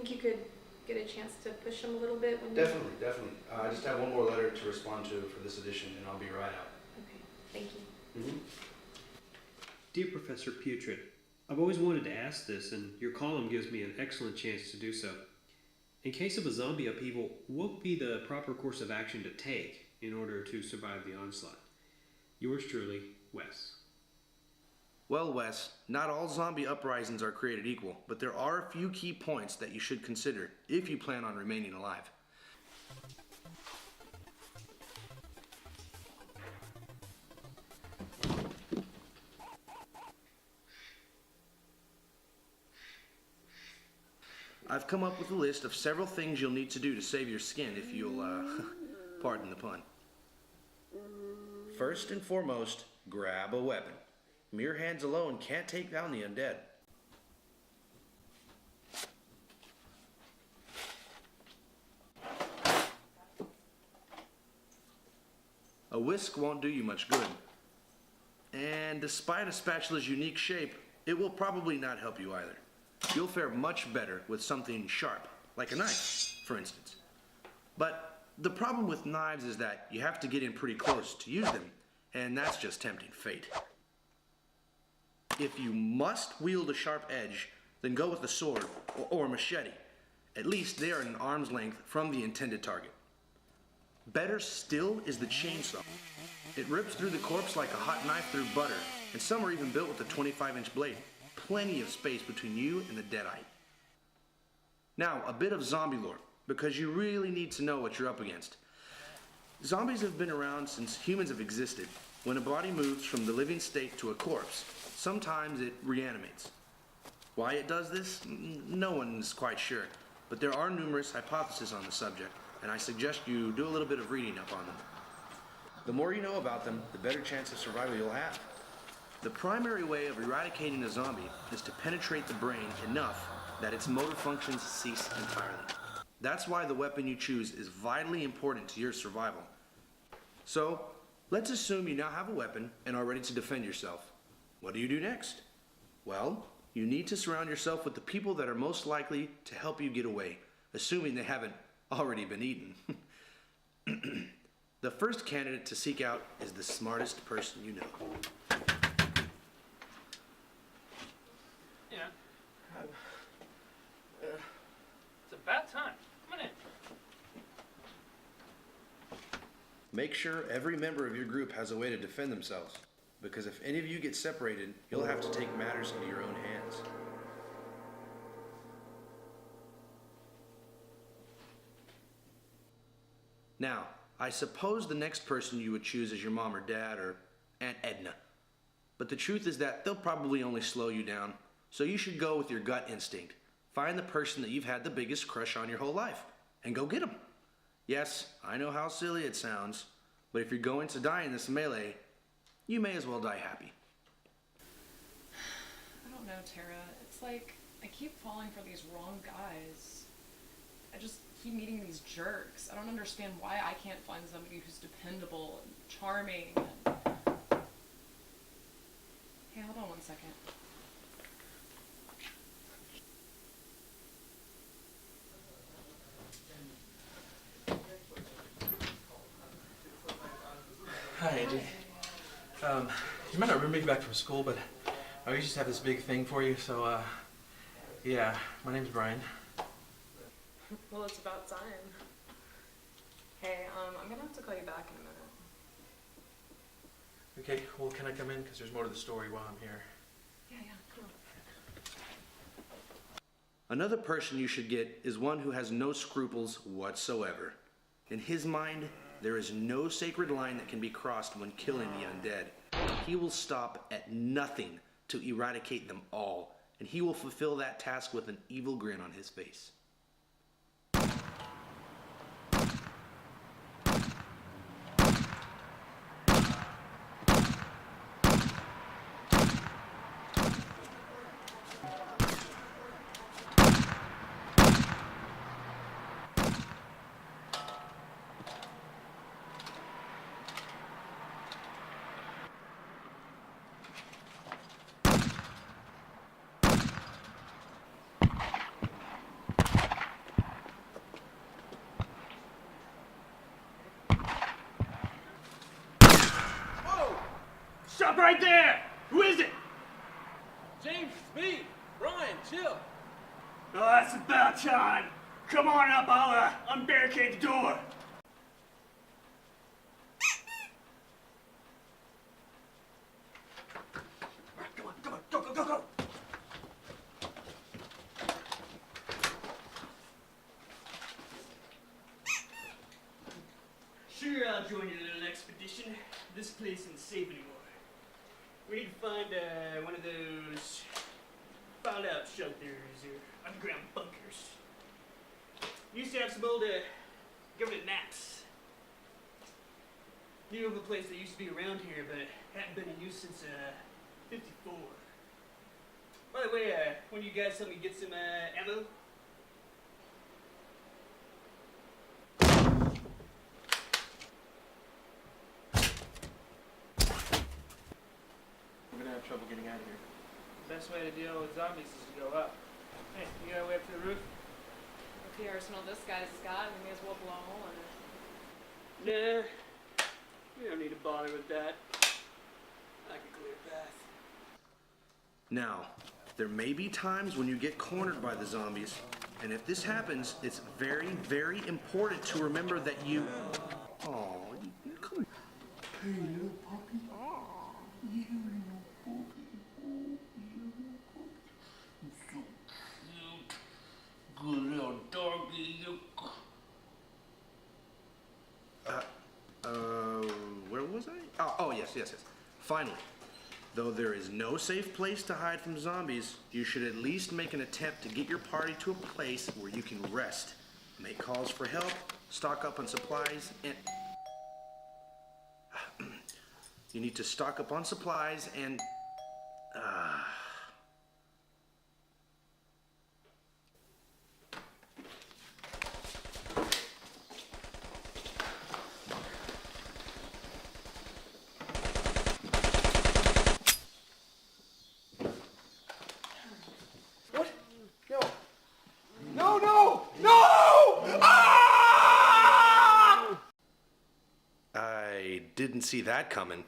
think you could get a chance to push them a little bit when Definitely, definitely. I just have one more letter to respond to for this edition, and I'll be right out. Okay, thank you. Mm-hmm. Dear Professor Putrid, I've always wanted to ask this, and your column gives me an excellent chance to do so. In case of a zombie upheaval, what would be the proper course of action to take in order to survive the onslaught? Yours truly, Wes. Well, Wes, not all zombie uprisings are created equal, but there are a few key points that you should consider if you plan on remaining alive. I've come up with a list of several things you'll need to do to save your skin if you'll, pardon the pun. First and foremost, grab a weapon. Mere hands alone can't take down the undead. A whisk won't do you much good. And despite a spatula's unique shape, it will probably not help you either. You'll fare much better with something sharp, like a knife, for instance. But the problem with knives is that you have to get in pretty close to use them, and that's just tempting fate. If you must wield a sharp edge, then go with a sword or a machete. At least they are an arm's length from the intended target. Better still is the chainsaw. It rips through the corpse like a hot knife through butter, and some are even built with a 25-inch blade. Plenty of space between you and the deadite. Now, a bit of zombie lore, because you really need to know what you're up against. Zombies have been around since humans have existed. When a body moves from the living state to a corpse, sometimes it reanimates. Why it does this? No one is quite sure, but there are numerous hypotheses on the subject, and I suggest you do a little bit of reading up on them. The more you know about them, the better chance of survival you'll have. The primary way of eradicating a zombie is to penetrate the brain enough that its motor functions cease entirely. That's why the weapon you choose is vitally important to your survival. So, let's assume you now have a weapon and are ready to defend yourself. What do you do next? Well, you need to surround yourself with the people that are most likely to help you get away, assuming they haven't already been eaten. The first candidate to seek out is the smartest person you know. Yeah. It's about time. Come on in. Make sure every member of your group has a way to defend themselves, because if any of you get separated, you'll have to take matters into your own hands. Now, I suppose the next person you would choose is your mom or dad or Aunt Edna. But the truth is that they'll probably only slow you down, so you should go with your gut instinct. Find the person that you've had the biggest crush on your whole life, and go get them. Yes, I know how silly it sounds, but if you're going to die in this melee, you may as well die happy. I don't know, Tara. It's like I keep falling for these wrong guys. I just keep meeting these jerks. I don't understand why I can't find somebody who's dependable and charming. Hey, hold on one second. Hi, Angie. You might not remember me back from school, but I used to have this big thing for you, so, yeah, my name's Brian. Well, it's about time. Hey, I'm gonna have to call you back in a minute. Okay, well, can I come in? Because there's more to the story while I'm here. Yeah, come on. Another person you should get is one who has no scruples whatsoever. In his mind, there is no sacred line that can be crossed when killing the undead. He will stop at nothing to eradicate them all, and he will fulfill that task with an evil grin on his face. time. Come on up, I'll unbarricade the door. Come on, go, go, go, go. Sure, I'll join your little expedition. This place isn't safe anymore. We need to find one of those fallout shelters or underground bunkers. Used to have some old government maps. Knew of a place that used to be around here, but hadn't been in use since 54. By the way, when you guys help me get some ammo? We're gonna have trouble getting out of here. Best way to deal with zombies is to go up. Hey, you got a way up to the roof? If the arsenal this guy's got, we may as well blow a hole in it. Nah, we don't need to bother with that. I can clear a path. Now, there may be times when you get cornered by the zombies, and if this happens, it's very, very important to remember that you... Oh, come... Hey, little puppy. You little puppy. You so cute. Good little doggy. Where was I? Oh, yes. Finally. Though there is no safe place to hide from zombies, you should at least make an attempt to get your party to a place where you can rest, make calls for help, stock up on supplies, and... You need to stock up on supplies and... What? No. No, no! No! Ah! I didn't see that coming.